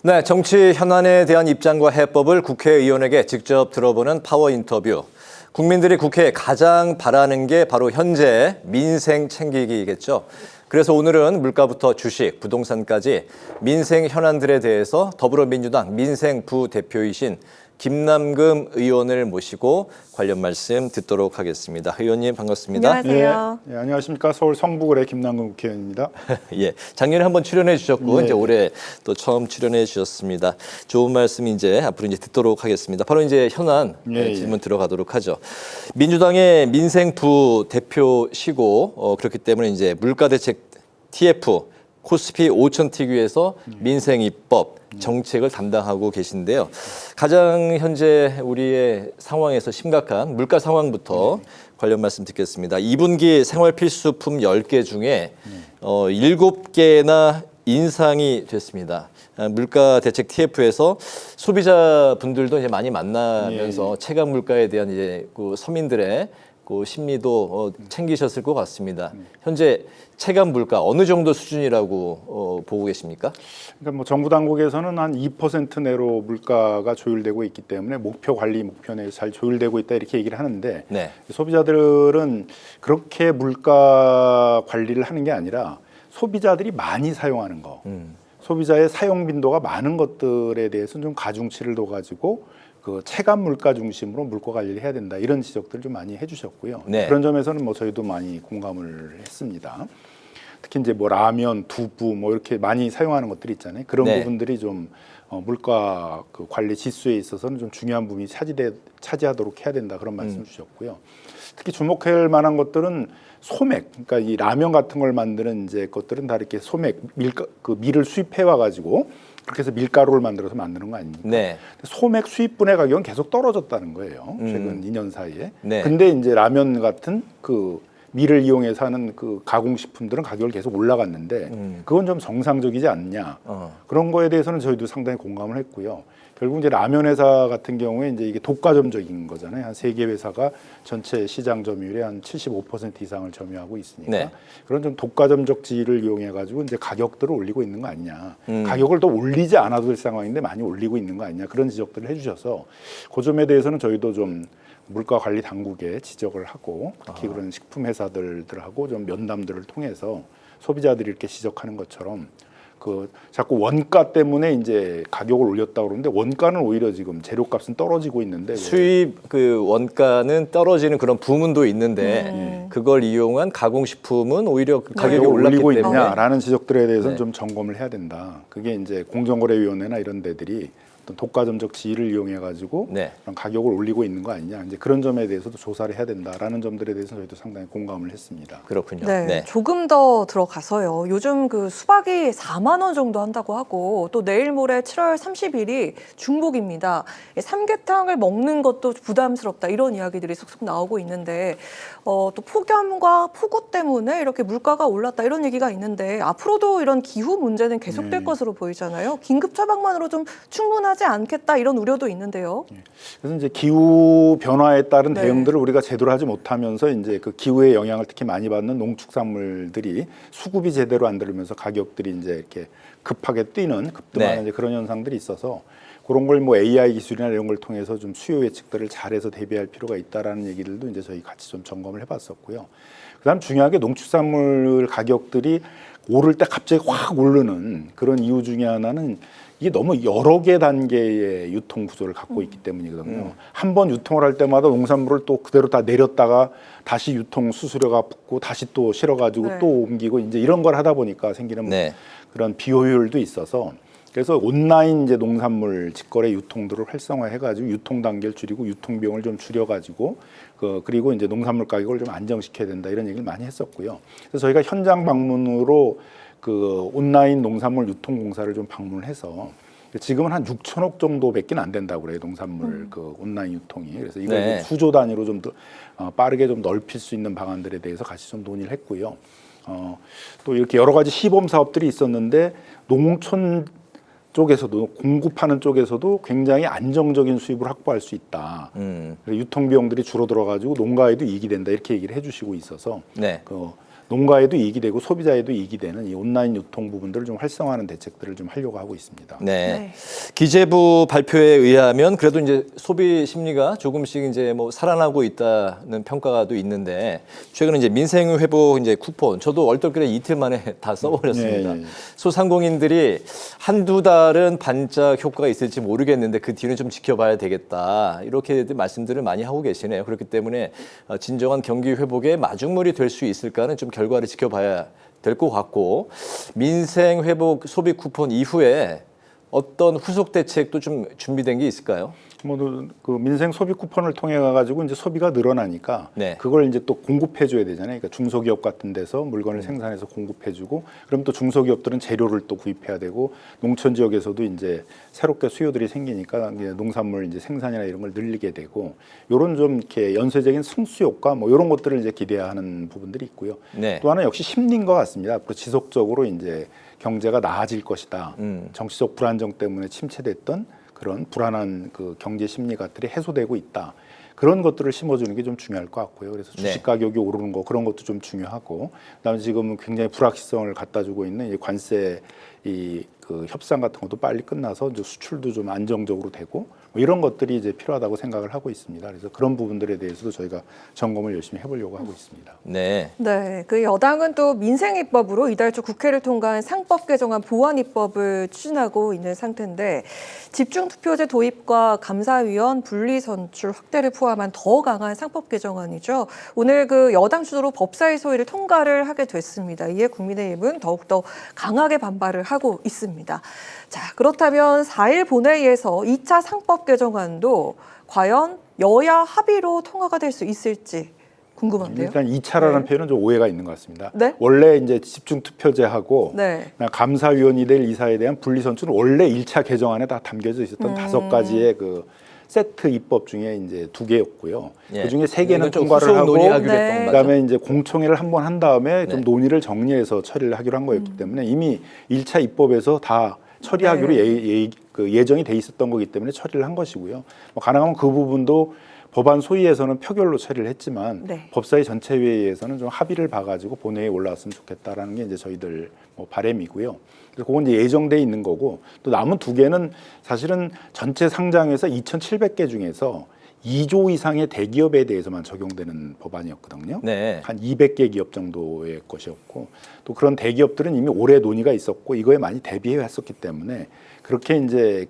네, 정치 현안에 대한 입장과 해법을 국회의원에게 직접 들어보는 파워 인터뷰. 국민들이 국회에 가장 바라는 게 바로 현재 민생 챙기기겠죠. 그래서 오늘은 물가부터 주식, 부동산까지 민생 현안들에 대해서 더불어민주당 민생부 대표이신 김남금 의원을 모시고 관련 말씀 듣도록 하겠습니다. 의원님 반갑습니다. 안녕하세요. 네, 안녕하십니까. 서울 성북을의 김남금 국회의원입니다. 예, 작년에 한번 출연해 주셨고 네. 이제 올해 또 처음 출연해 주셨습니다. 좋은 말씀 이제 앞으로 이제 듣도록 하겠습니다. 바로 이제 현안 질문 들어가도록 하죠. 민주당의 민생부 대표시고 그렇기 때문에 이제 물가대책 TF 코스피 5천 특위에서 민생 입법 정책을 담당하고 계신데요. 가장 현재 우리의 상황에서 심각한 물가 상황부터 관련 말씀 듣겠습니다. 2분기 생활 필수품 10개 중에 7개나 인상이 됐습니다. 물가 대책 TF에서 소비자분들도 이제 많이 만나면서 체감 물가에 대한 이제 그 서민들의 그 심리도 챙기셨을 것 같습니다. 현재 체감 물가 어느 정도 수준이라고 보고 계십니까? 그러니까 뭐 정부 당국에서는 한 2% 내로 물가가 조율되고 있기 때문에 목표 관리 목표 내에서 잘 조율되고 있다 이렇게 얘기를 하는데 네. 소비자들은 그렇게 물가 관리를 하는 게 아니라 소비자들이 많이 사용하는 거, 소비자의 사용 빈도가 많은 것들에 대해서는 좀 가중치를 둬가지고 그 체감 물가 중심으로 물가 관리를 해야 된다 이런 지적들을 좀 많이 해주셨고요. 네. 그런 점에서는 뭐 저희도 많이 공감을 했습니다. 특히 이제 뭐 라면, 두부 뭐 이렇게 많이 사용하는 것들이 있잖아요. 그런 네. 부분들이 좀 물가 그 관리 지수에 있어서는 좀 중요한 부분이 차지하도록 해야 된다 그런 말씀 주셨고요. 특히 주목할 만한 것들은 소맥, 그러니까 이 라면 같은 걸 만드는 이제 것들은 다 이렇게 소맥 밀을 수입해 와가지고 그렇게 해서 밀가루를 만들어서 만드는 거 아닙니까? 네. 소맥 수입분의 가격은 계속 떨어졌다는 거예요. 최근 2년 사이에. 네. 근데 이제 라면 같은 그 밀을 이용해서 하는 그 가공식품들은 가격을 계속 올라갔는데 그건 좀 정상적이지 않냐. 그런 거에 대해서는 저희도 상당히 공감을 했고요. 결국 이제 라면 회사 같은 경우에 이제 이게 독과점적인 거잖아요. 한 3개 회사가 전체 시장 점유율의 한 75% 이상을 점유하고 있으니까 네. 그런 좀 독과점적 지위를 이용해 가지고 이제 가격들을 올리고 있는 거 아니냐. 가격을 더 올리지 않아도 될 상황인데 많이 올리고 있는 거 아니냐. 그런 지적들을 해주셔서 그 점에 대해서는 저희도 좀 물가 관리 당국에 지적을 하고 특히 그런 식품 회사들하고 좀 면담들을 통해서 소비자들이 이렇게 지적하는 것처럼 그 자꾸 원가 때문에 이제 가격을 올렸다 그러는데 원가는 오히려 지금 재료값은 떨어지고 있는데 수입 그 원가는 떨어지는 그런 부문도 있는데 그걸 이용한 가공식품은 오히려 그 가격이 올랐기 올리고 때문에 있느냐라는 지적들에 대해서는 네. 좀 점검을 해야 된다. 그게 이제 공정거래위원회나 이런 데들이 어떤 독과점적 지위를 이용해 가지고 네. 그런 가격을 올리고 있는 거 아니냐. 이제 그런 점에 대해서도 조사를 해야 된다라는 점들에 대해서는 저희도 상당히 공감을 했습니다. 그렇군요. 네, 네. 조금 더 들어가서요. 요즘 그 수박이 4만 원 정도 한다고 하고 또 내일 모레 7월 30일이 중복입니다. 삼계탕을 먹는 것도 부담스럽다 이런 이야기들이 쏙쏙 나오고 있는데 또 폭염과 폭우 때문에 이렇게 물가가 올랐다 이런 얘기가 있는데 앞으로도 이런 기후 문제는 계속될 것으로 보이잖아요. 긴급 처방만으로 좀 충분하지 않겠다 이런 우려도 있는데요. 그래서 이제 기후 변화에 따른 네. 대응들을 우리가 제대로 하지 못하면서 이제 그 기후의 영향을 특히 많이 받는 농축산물들이 수급이 제대로 안 되면서 가격들이 이제 이렇게 급하게 뛰는 급등하는 네. 이제 그런 현상들이 있어서 그런 걸 뭐 AI 기술이나 이런 걸 통해서 좀 수요 예측들을 잘해서 대비할 필요가 있다라는 얘기들도 이제 저희 같이 좀 점검을 해봤었고요. 그다음 중요하게 농축산물 가격들이 오를 때 갑자기 확 오르는 그런 이유 중에 하나는 이게 너무 여러 개 단계의 유통 구조를 갖고 있기 때문이거든요. 한 번 유통을 할 때마다 농산물을 또 그대로 다 내렸다가 다시 유통 수수료가 붙고 다시 또 실어가지고 네. 또 옮기고 이제 이런 걸 하다 보니까 생기는 네. 그런 비효율도 있어서 그래서 온라인 이제 농산물 직거래 유통들을 활성화해가지고 유통 단계를 줄이고 유통 비용을 좀 줄여가지고 그리고 이제 농산물 가격을 좀 안정시켜야 된다 이런 얘기를 많이 했었고요. 그래서 저희가 현장 방문으로 그 온라인 농산물 유통공사를 좀 방문해서 지금은 한 6천억 정도밖에 안 된다고 그래요 농산물 그 온라인 유통이. 그래서 이걸 네. 수조 단위로 좀 더 빠르게 좀 넓힐 수 있는 방안들에 대해서 같이 좀 논의를 했고요. 또 이렇게 여러 가지 시범 사업들이 있었는데 농촌 쪽에서도 공급하는 쪽에서도 굉장히 안정적인 수입을 확보할 수 있다. 유통 비용들이 줄어들어 가지고 농가에도 이익이 된다 이렇게 얘기를 해주시고 있어서 네. 농가에도 이익이 되고 소비자에도 이익이 되는 이 온라인 유통 부분들을 좀 활성화하는 대책들을 좀 하려고 하고 있습니다. 네. 기재부 발표에 의하면 그래도 이제 소비 심리가 조금씩 이제 뭐 살아나고 있다는 평가가 또 있는데 최근에 이제 민생 회복 이제 쿠폰 저도 얼떨결에 이틀 만에 다 써버렸습니다. 소상공인들이 한두 달은 반짝 효과가 있을지 모르겠는데 그 뒤는 좀 지켜봐야 되겠다 이렇게 말씀들을 많이 하고 계시네요. 그렇기 때문에 진정한 경기 회복의 마중물이 될 수 있을까는 좀 결과를 지켜봐야 될 것 같고 민생 회복 소비 쿠폰 이후에 어떤 후속 대책도 좀 준비된 게 있을까요? 그 민생 소비 쿠폰을 통해 가지고 이제 소비가 늘어나니까 네. 그걸 이제 또 공급해 줘야 되잖아요. 그러니까 중소기업 같은 데서 물건을 생산해서 공급해 주고 그럼 또 중소기업들은 재료를 또 구입해야 되고 농촌 지역에서도 이제 새롭게 수요들이 생기니까 농산물 이제 생산이나 이런 걸 늘리게 되고 요런 좀 이렇게 연쇄적인 승수 효과 뭐 이런 것들을 이제 기대하는 부분들이 있고요. 네. 또 하나 역시 심리인 것 같습니다. 앞으로 지속적으로 이제 경제가 나아질 것이다. 정치적 불안정 때문에 침체됐던 그런 불안한 그 경제 심리 것들이 해소되고 있다. 그런 것들을 심어주는 게 좀 중요할 것 같고요. 그래서 주식 가격이 오르는 거 그런 것도 좀 중요하고, 그다음에 지금은 굉장히 불확실성을 갖다 주고 있는 이 관세 그 협상 같은 것도 빨리 끝나서 이제 수출도 좀 안정적으로 되고 뭐 이런 것들이 이제 필요하다고 생각을 하고 있습니다. 그래서 그런 부분들에 대해서도 저희가 점검을 열심히 해보려고 하고 있습니다. 네. 네, 그 여당은 또 민생입법으로 이달 초 국회를 통과한 상법 개정안 보완입법을 추진하고 있는 상태인데 집중투표제 도입과 감사위원 분리선출 확대를 포함한 더 강한 상법 개정안이죠. 오늘 그 여당 주도로 법사위 소위를 통과를 하게 됐습니다. 이에 국민의힘은 더욱더 강하게 반발을 하고 있습니다. 자, 그렇다면 4일 본회의에서 2차 상법 개정안도 과연 여야 합의로 통과가 될 수 있을지 궁금한데요. 일단 2차라는 표현은 좀 오해가 있는 것 같습니다. 네? 원래 이제 집중투표제하고 네. 감사위원이 될 이사에 대한 분리선출은 원래 1차 개정안에 다 담겨져 있었던 5가지의 그 세트 입법 중에 이제 2개였고요. 예. 그 중에 3개는 좀 통과를 후속 하고 논의하기로 네. 했던 거죠. 그다음에 이제 공청회를 한 번 한 다음에 좀 네. 논의를 정리해서 처리를 하기로 한 거였기 때문에 이미 1차 입법에서 다 처리하기로 그 예정이 돼 있었던 거기 때문에 처리를 한 것이고요. 뭐 가능하면 그 부분도 법안 소위에서는 표결로 처리를 했지만 법사위 전체 회의에서는 좀 합의를 봐가지고 본회의에 올라왔으면 좋겠다라는 게 이제 저희들 뭐 바람이고요. 그래서 그건 이제 예정돼 있는 거고 또 남은 2개는 사실은 전체 상장에서 2,700개 중에서 2조 이상의 대기업에 대해서만 적용되는 법안이었거든요. 네. 한 200개 기업 정도의 것이었고 또 그런 대기업들은 이미 오래 논의가 있었고 이거에 많이 대비해 왔었기 때문에 그렇게 이제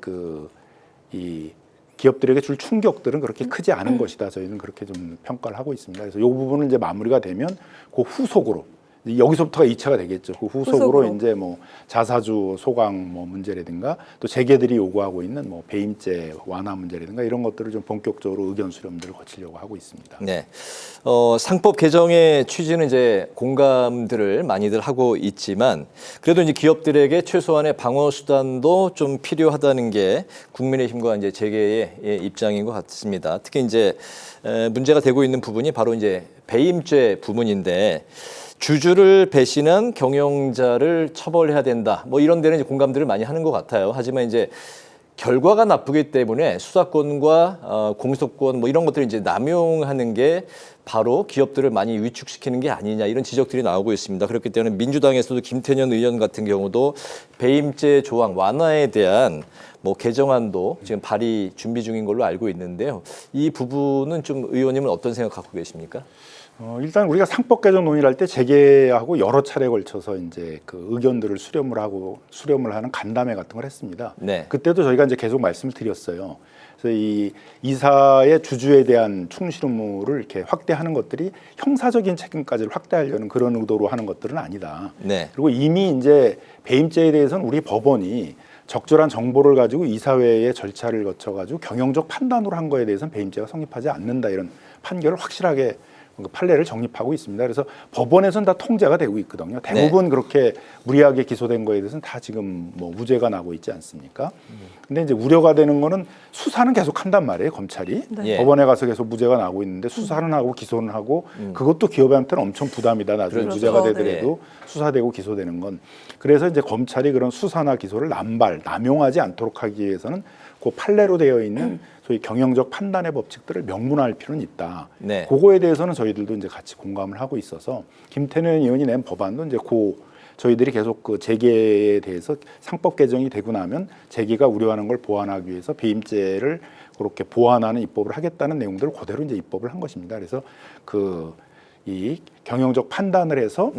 이 기업들에게 줄 충격들은 그렇게 크지 않은 것이다. 저희는 그렇게 좀 평가를 하고 있습니다. 그래서 이 부분은 이제 마무리가 되면 그 후속으로 여기서부터가 2차가 되겠죠. 그 후속으로 이제 뭐 자사주 소강 뭐 문제라든가 또 재계들이 요구하고 있는 뭐 배임죄 완화 문제라든가 이런 것들을 좀 본격적으로 의견 수렴들을 거치려고 하고 있습니다. 네. 상법 개정의 취지는 이제 공감들을 많이들 하고 있지만 그래도 이제 기업들에게 최소한의 방어 수단도 좀 필요하다는 게 국민의힘과 이제 재계의 입장인 것 같습니다. 특히 이제 문제가 되고 있는 부분이 바로 이제 배임죄 부분인데 주주를 배신한 경영자를 처벌해야 된다. 뭐 이런 데는 이제 공감들을 많이 하는 것 같아요. 하지만 이제 결과가 나쁘기 때문에 수사권과 공소권 뭐 이런 것들을 이제 남용하는 게 바로 기업들을 많이 위축시키는 게 아니냐 이런 지적들이 나오고 있습니다. 그렇기 때문에 민주당에서도 김태년 의원 같은 경우도 배임죄 조항 완화에 대한 뭐 개정안도 지금 발의 준비 중인 걸로 알고 있는데요. 이 부분은 좀 의원님은 어떤 생각 갖고 계십니까? 일단 우리가 상법 개정 논의를 할 때 재계하고 여러 차례에 걸쳐서 이제 그 의견들을 수렴을 하는 간담회 같은 걸 했습니다. 네. 그때도 저희가 이제 계속 말씀을 드렸어요. 그래서 이 이사의 주주에 대한 충실 의무를 이렇게 확대하는 것들이 형사적인 책임까지를 확대하려는 그런 의도로 하는 것들은 아니다. 네. 그리고 이미 이제 배임죄에 대해서는 우리 법원이 적절한 정보를 가지고 이사회의 절차를 거쳐가지고 경영적 판단으로 한 거에 대해서는 배임죄가 성립하지 않는다 이런 판결을 확실하게 판례를 정립하고 있습니다. 그래서 법원에서는 다 통제가 되고 있거든요. 대부분 그렇게 무리하게 기소된 거에 대해서는 다 지금 뭐 무죄가 나고 있지 않습니까? 근데 이제 우려가 되는 거는 수사는 계속 한단 말이에요, 검찰이. 네. 법원에 가서 계속 무죄가 나고 있는데 수사는 하고 기소는 하고 그것도 기업한테는 엄청 부담이다. 나중에 그렇죠. 무죄가 되더라도 수사되고 기소되는 건. 그래서 이제 검찰이 그런 수사나 기소를 남용하지 않도록 하기 위해서는 그 판례로 되어 있는 소위 경영적 판단의 법칙들을 명문화할 필요는 있다. 네. 그거에 대해서는 저희들도 이제 같이 공감을 하고 있어서 김태년 의원이 낸 법안도 이제 저희들이 계속 그 재계에 대해서 상법 개정이 되고 나면 재계가 우려하는 걸 보완하기 위해서 배임죄를 그렇게 보완하는 입법을 하겠다는 내용들을 그대로 이제 입법을 한 것입니다. 그래서 이 경영적 판단을 해서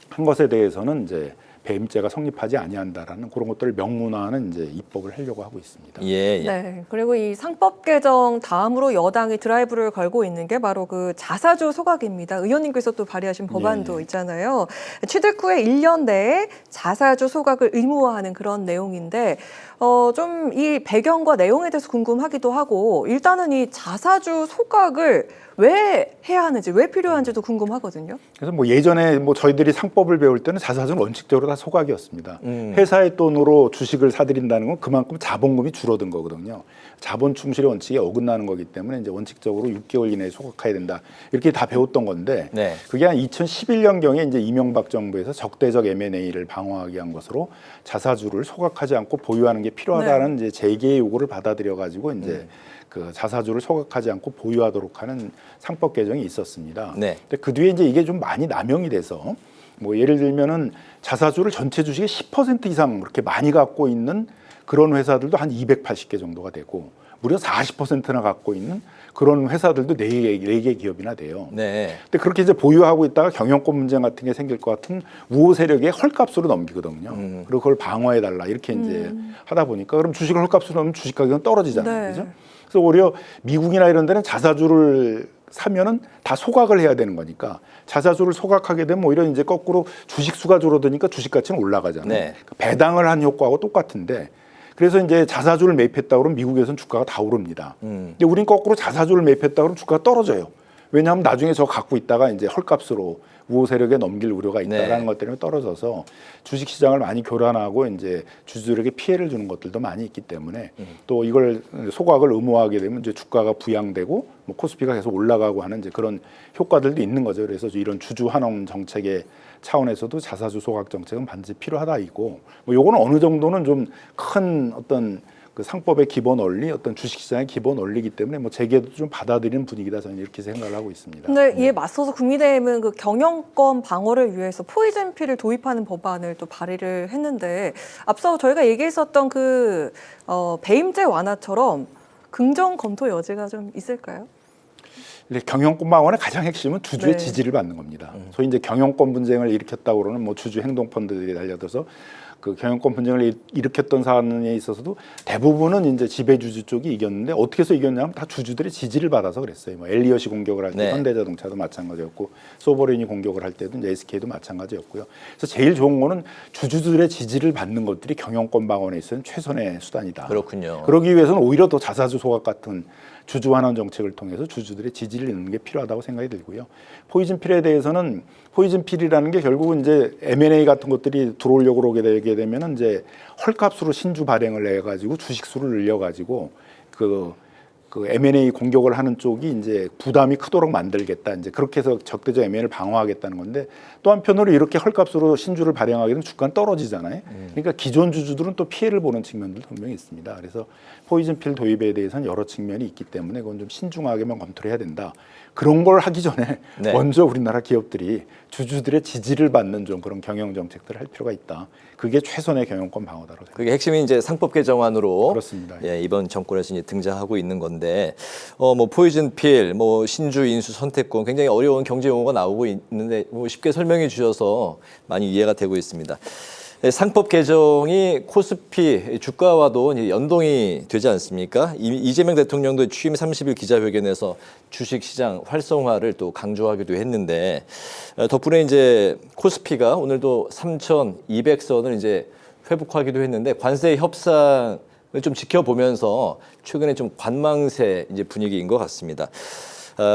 한 것에 대해서는 이제 배임죄가 성립하지 아니한다라는 그런 것들을 명문화하는 이제 입법을 하려고 하고 있습니다. 예, 예. 네. 그리고 이 상법 개정 다음으로 여당이 드라이브를 걸고 있는 게 바로 그 자사주 소각입니다. 의원님께서 또 발의하신 법안도 있잖아요. 취득 후에 1년 내에 자사주 소각을 의무화하는 그런 내용인데 좀 이 배경과 내용에 대해서 궁금하기도 하고 일단은 이 자사주 소각을 왜 해야 하는지, 왜 필요한지도 궁금하거든요. 그래서 뭐 예전에 뭐 저희들이 상법을 배울 때는 자사주는 원칙적으로 다 소각이었습니다. 회사의 돈으로 주식을 사들인다는 건 그만큼 자본금이 줄어든 거거든요. 자본 충실의 원칙에 어긋나는 거기 때문에 이제 원칙적으로 6개월 이내에 소각해야 된다. 이렇게 다 배웠던 건데 네. 그게 한 2011년경에 이제 이명박 정부에서 적대적 M&A를 방어하기 위한 것으로 자사주를 소각하지 않고 보유하는 게 필요하다는 이제 재계의 요구를 받아들여 가지고 이제 그 자사주를 소각하지 않고 보유하도록 하는 상법 개정이 있었습니다. 네. 근데 그 뒤에 이제 이게 좀 많이 남용이 돼서 뭐 예를 들면은 자사주를 전체 주식의 10% 이상 그렇게 많이 갖고 있는 그런 회사들도 한 280개 정도가 되고 무려 40%나 갖고 있는 그런 회사들도 4개 기업이나 돼요. 네. 근데 그렇게 이제 보유하고 있다가 경영권 문제 같은 게 생길 것 같은 우호 세력의 헐값으로 넘기거든요. 그리고 그걸 방어해 달라 이렇게 이제 하다 보니까 그럼 주식을 헐값으로 넘으면 주식 가격은 떨어지잖아요. 네. 그죠? 그래서 오히려 미국이나 이런 데는 자사주를 사면은 다 소각을 해야 되는 거니까 자사주를 소각하게 되면 오히려 이제 거꾸로 주식 수가 줄어드니까 주식 가치는 올라가잖아요. 네. 배당을 한 효과하고 똑같은데 그래서 이제 자사주를 매입했다 그러면 미국에서는 주가가 다 오릅니다. 근데 우린 거꾸로 자사주를 매입했다 그러면 주가가 떨어져요. 왜냐하면 나중에 저 갖고 있다가 이제 헐값으로 우호 세력에 넘길 우려가 있다라는 것 때문에 떨어져서 주식 시장을 많이 교란하고 이제 주주들에게 피해를 주는 것들도 많이 있기 때문에 또 이걸 소각을 의무화하게 되면 이제 주가가 부양되고 뭐 코스피가 계속 올라가고 하는 이제 그런 효과들도 있는 거죠. 그래서 이런 주주 환원 정책의 차원에서도 자사주 소각 정책은 반드시 필요하다 이고 뭐 요거는 어느 정도는 좀 큰 어떤 그 상법의 기본 원리, 어떤 주식시장의 기본 원리이기 때문에 뭐 재계도 좀 받아들이는 분위기다 저는 이렇게 생각을 하고 있습니다. 근데 이에 맞서서 국민의힘은 그 경영권 방어를 위해서 포이즌 필을 도입하는 법안을 또 발의를 했는데 앞서 저희가 얘기했었던 그 배임죄 완화처럼 긍정 검토 여지가 좀 있을까요? 경영권 방어의 가장 핵심은 주주의 지지를 받는 겁니다. 소위 이제 경영권 분쟁을 일으켰다고 그러는 뭐 주주 행동 펀드들이 달려들어서 그 경영권 분쟁을 일으켰던 사안에 있어서도 대부분은 이제 지배주주 쪽이 이겼는데 어떻게 해서 이겼냐면 다 주주들의 지지를 받아서 그랬어요. 뭐 엘리엇이 공격을 할 때 현대자동차도 마찬가지였고 소버린이 공격을 할 때도 이제 SK도 마찬가지였고요. 그래서 제일 좋은 거는 주주들의 지지를 받는 것들이 경영권 방어에 있어서는 최선의 수단이다. 그렇군요. 그러기 위해서는 오히려 더 자사주 소각 같은 주주 환원 정책을 통해서 주주들의 지지를 얻는 게 필요하다고 생각이 들고요. 포이즌 필에 대해서는 포이즌 필이라는 게 결국은 이제 M&A 같은 것들이 들어오려고 그러게 되게 되면은 이제 헐값으로 신주 발행을 해가지고 주식 수를 늘려가지고 그 M&A 공격을 하는 쪽이 이제 부담이 크도록 만들겠다. 이제 그렇게 해서 적대적 M&A를 방어하겠다는 건데 또 한편으로 이렇게 헐값으로 신주를 발행하게 되면 주가는 떨어지잖아요. 그러니까 기존 주주들은 또 피해를 보는 측면도 분명히 있습니다. 그래서 포이즌 필 도입에 대해서는 여러 측면이 있기 때문에 그건 좀 신중하게만 검토를 해야 된다. 그런 걸 하기 전에 먼저 우리나라 기업들이 주주들의 지지를 받는 좀 그런 경영 정책들을 할 필요가 있다. 그게 최선의 경영권 방어다라고 생각합니다. 그게 핵심이 이제 상법 개정안으로 그렇습니다. 예, 이번 정권에서 이제 등장하고 있는 건데 뭐 포이즌 필, 뭐 신주 인수 선택권 굉장히 어려운 경제 용어가 나오고 있는데 뭐 쉽게 설명해 주셔서 많이 이해가 되고 있습니다. 상법 개정이 코스피 주가와도 이제 연동이 되지 않습니까? 이재명 대통령도 취임 30일 기자회견에서 주식시장 활성화를 또 강조하기도 했는데 덕분에 이제 코스피가 오늘도 3,200선을 이제 회복하기도 했는데 관세 협상을 좀 지켜보면서 최근에 좀 관망세 이제 분위기인 것 같습니다.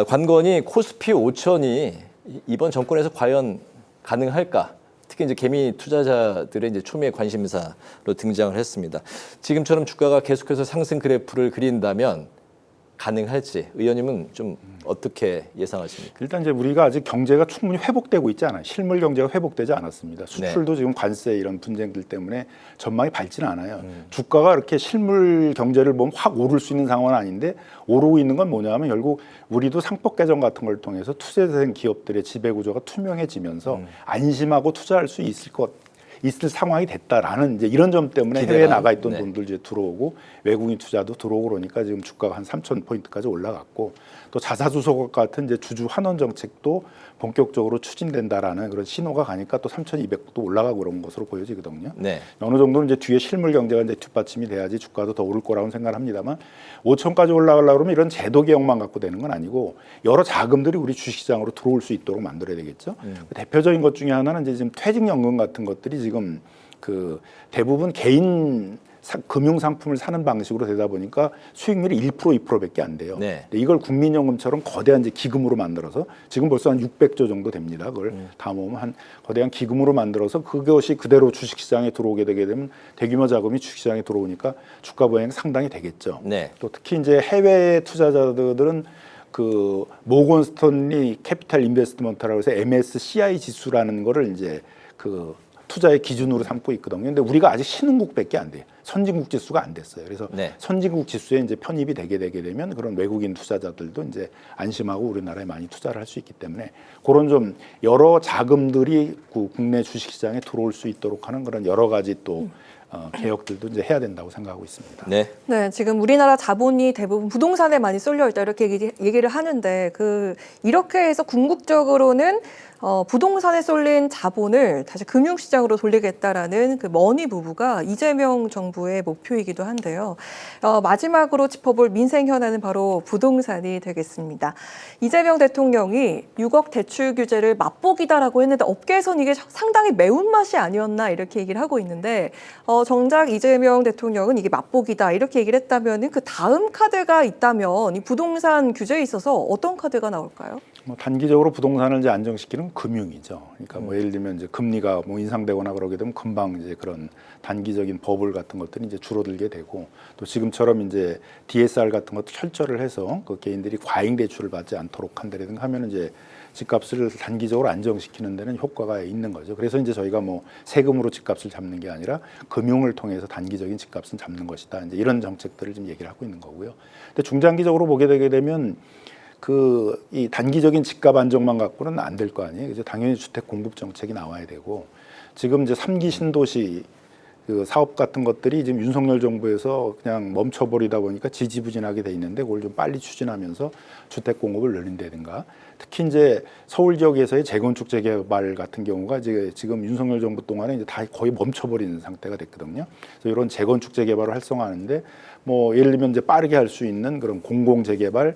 관건이 코스피 5천이 이번 정권에서 과연 가능할까? 특히 이제 개미 투자자들의 이제 초미의 관심사로 등장을 했습니다. 지금처럼 주가가 계속해서 상승 그래프를 그린다면 가능할지 의원님은 좀 어떻게 예상하십니까? 일단 이제 우리가 아직 경제가 충분히 회복되고 있지 않아요. 실물 경제가 회복되지 않았습니다. 수출도 지금 관세 이런 분쟁들 때문에 전망이 밝지는 않아요. 주가가 이렇게 실물 경제를 보면 확 오를 수 있는 상황은 아닌데 오르고 있는 건 뭐냐면 결국 우리도 상법 개정 같은 걸 통해서 투자된 기업들의 지배 구조가 투명해지면서 안심하고 투자할 수 있을 상황이 됐다라는 이제 이런 점 때문에 해외에 나가 있던 돈들 이제 들어오고 외국인 투자도 들어오고 그러니까 지금 주가가 한 3,000포인트까지 올라갔고 또 자사주소국 같은 이제 주주 환원 정책도 본격적으로 추진된다라는 그런 신호가 가니까 또 3,200도 올라가고 그런 것으로 보여지거든요. 네. 어느 정도는 이제 뒤에 실물 경제가 이제 뒷받침이 돼야지 주가도 더 오를 거라고 생각을 합니다만 5,000까지 올라가려고 그러면 이런 제도 개혁만 갖고 되는 건 아니고 여러 자금들이 우리 주식시장으로 들어올 수 있도록 만들어야 되겠죠. 대표적인 것 중에 하나는 이제 지금 퇴직연금 같은 것들이 지금 그 대부분 개인 금융 상품을 사는 방식으로 되다 보니까 수익률이 1% 2%밖에 안 돼요. 네. 근데 이걸 국민연금처럼 거대한 이제 기금으로 만들어서 지금 벌써 한 600조 정도 됩니다. 그걸 다 모으면 한 거대한 기금으로 만들어서 그것이 그대로 주식시장에 들어오게 되게 되면 대규모 자금이 주식시장에 들어오니까 주가 보행이 상당히 되겠죠. 네. 또 특히 이제 해외 투자자들은 그 모건 스턴리 캐피탈 인베스트먼트라고 해서 MSCI 지수라는 거를 이제 그 투자의 기준으로 삼고 있거든요. 근데 우리가 아직 신흥국밖에 안 돼요. 선진국 지수가 안 됐어요. 그래서 선진국 지수에 이제 편입이 되게 되면 그런 외국인 투자자들도 이제 안심하고 우리나라에 많이 투자를 할 수 있기 때문에 그런 좀 여러 자금들이 국내 주식시장에 들어올 수 있도록 하는 그런 여러 가지 또 개혁들도 이제 해야 된다고 생각하고 있습니다. 네. 네, 지금 우리나라 자본이 대부분 부동산에 많이 쏠려 있다 이렇게 얘기를 하는데 이렇게 해서 궁극적으로는 부동산에 쏠린 자본을 다시 금융시장으로 돌리겠다라는 그 머니 무브가 이재명 정부의 목표이기도 한데요. 마지막으로 짚어볼 민생 현안은 바로 부동산이 되겠습니다. 이재명 대통령이 6억 대출 규제를 맛보기다라고 했는데 업계에서는 이게 상당히 매운맛이 아니었나 이렇게 얘기를 하고 있는데 정작 이재명 대통령은 이게 맛보기다 이렇게 얘기를 했다면 그 다음 카드가 있다면 이 부동산 규제에 있어서 어떤 카드가 나올까요? 뭐 단기적으로 부동산을 이제 안정시키는 금융이죠. 그러니까 뭐 예를 들면 이제 금리가 뭐 인상되거나 그러게 되면 금방 이제 그런 단기적인 버블 같은 것들이 이제 줄어들게 되고 또 지금처럼 이제 DSR 같은 것도 철저를 해서 그 개인들이 과잉 대출을 받지 않도록 한다든가 하면 이제 집값을 단기적으로 안정시키는 데는 효과가 있는 거죠. 그래서 이제 저희가 뭐 세금으로 집값을 잡는 게 아니라 금융을 통해서 단기적인 집값은 잡는 것이다. 이제 이런 정책들을 지금 얘기를 하고 있는 거고요. 근데 중장기적으로 보게 되게 되면 이 단기적인 집값 안정만 갖고는 안 될 거 아니에요. 이제 당연히 주택 공급 정책이 나와야 되고 지금 이제 3기 신도시 그 사업 같은 것들이 지금 윤석열 정부에서 그냥 멈춰버리다 보니까 지지부진하게 돼 있는데 그걸 좀 빨리 추진하면서 주택 공급을 늘린다든가 특히 이제 서울 지역에서의 재건축 재개발 같은 경우가 이제 지금 윤석열 정부 동안에 이제 다 거의 멈춰버리는 상태가 됐거든요. 그래서 이런 재건축 재개발을 활성화하는데 뭐 예를 들면 이제 빠르게 할 수 있는 그런 공공 재개발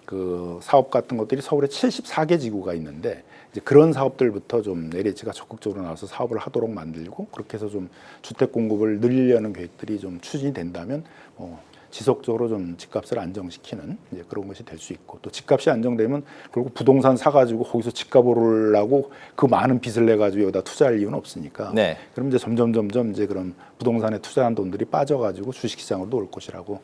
그 사업 같은 것들이 서울에 74개 지구가 있는데 이제 그런 사업들부터 좀 LH가 적극적으로 나와서 사업을 하도록 만들고 그렇게 해서 좀 주택 공급을 늘리려는 계획들이 좀 추진이 된다면 지속적으로 좀 집값을 안정시키는 이제 그런 것이 될 수 있고 또 집값이 안정되면 결국 부동산 사가지고 거기서 집값 오르려고 그 많은 빚을 내가지고 여기다 투자할 이유는 없으니까. 네. 그럼 이제 점점 이제 그런 부동산에 투자한 돈들이 빠져가지고 주식시장으로 올 것이라고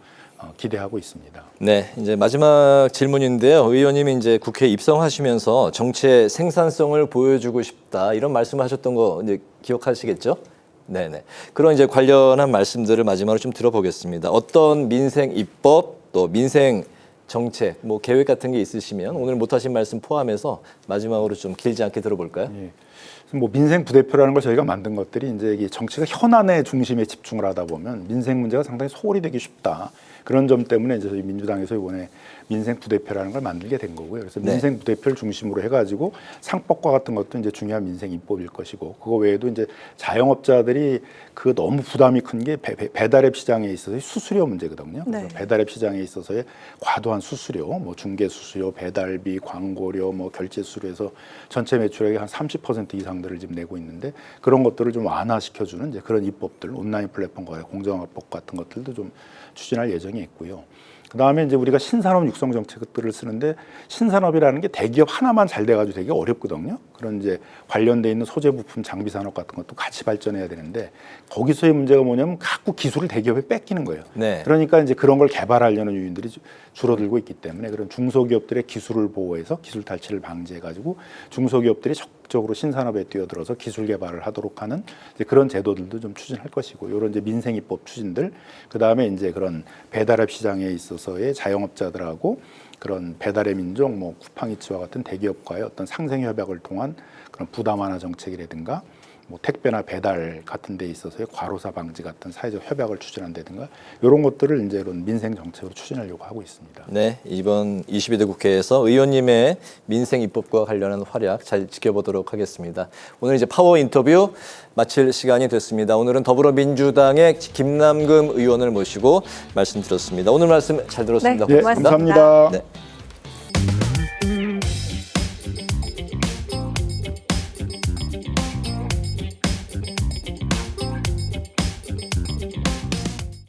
기대하고 있습니다. 네, 이제 마지막 질문인데요. 의원님이 이제 국회에 입성하시면서 정치의 생산성을 보여주고 싶다 이런 말씀하셨던 거 이제 기억하시겠죠? 네네. 그런 이제 관련한 말씀들을 마지막으로 좀 들어보겠습니다. 어떤 민생 입법 또 민생 정책 뭐 계획 같은 게 있으시면 오늘 못하신 말씀 포함해서 마지막으로 좀 길지 않게 들어볼까요? 예. 뭐 민생 부대표라는 걸 저희가 만든 것들이 이제 이 정치가 현안의 중심에 집중을 하다 보면 민생 문제가 상당히 소홀히 되기 쉽다. 그런 점 때문에 이제 저희 민주당에서 이번에 민생 부대표라는 걸 만들게 된 거고요. 그래서 민생 부대표를 중심으로 해가지고 상법과 같은 것도 이제 중요한 민생 입법일 것이고 그거 외에도 이제 자영업자들이 그 너무 부담이 큰 게 배달앱 시장에 있어서의 수수료 문제거든요. 네. 배달앱 시장에 있어서의 과도한 수수료, 뭐 중개 수수료, 배달비, 광고료, 뭐 결제 수수료에서 전체 매출액의 한 30% 이상들을 지금 내고 있는데 그런 것들을 좀 완화시켜주는 이제 그런 입법들, 온라인 플랫폼 거래 공정화법 같은 것들도 좀 추진할 예정이 있고요. 그다음에 이제 우리가 신산업 육성 정책들을 쓰는데 신산업이라는 게 대기업 하나만 잘 돼가지고 되게 어렵거든요. 그런 이제 관련돼 있는 소재 부품 장비 산업 같은 것도 같이 발전해야 되는데 거기서의 문제가 뭐냐면 자꾸 기술을 대기업에 뺏기는 거예요. 네. 그러니까 이제 그런 걸 개발하려는 요인들이 줄어들고 있기 때문에 그런 중소기업들의 기술을 보호해서 기술 탈취를 방지해가지고 중소기업들이 적극적으로 신산업에 뛰어들어서 기술 개발을 하도록 하는 이제 그런 제도들도 좀 추진할 것이고 이런 이제 민생입법 추진들 그다음에 이제 그런 배달앱 시장에 있어서의 자영업자들하고 그런 배달의 민족, 뭐 쿠팡이츠와 같은 대기업과의 어떤 상생 협약을 통한 그런 부담 완화 정책이라든가 뭐 택배나 배달 같은 데 있어서의 과로사 방지 같은 사회적 협약을 추진한다든가 이런 것들을 이제 이런 민생 정책으로 추진하려고 하고 있습니다. 네, 이번 22대 국회에서 의원님의 민생 입법과 관련한 활약 잘 지켜보도록 하겠습니다. 오늘 이제 파워 인터뷰 마칠 시간이 됐습니다. 오늘은 더불어민주당의 김남금 의원을 모시고 말씀드렸습니다. 오늘 말씀 잘 들었습니다. 네, 고맙습니다. 감사합니다. 네.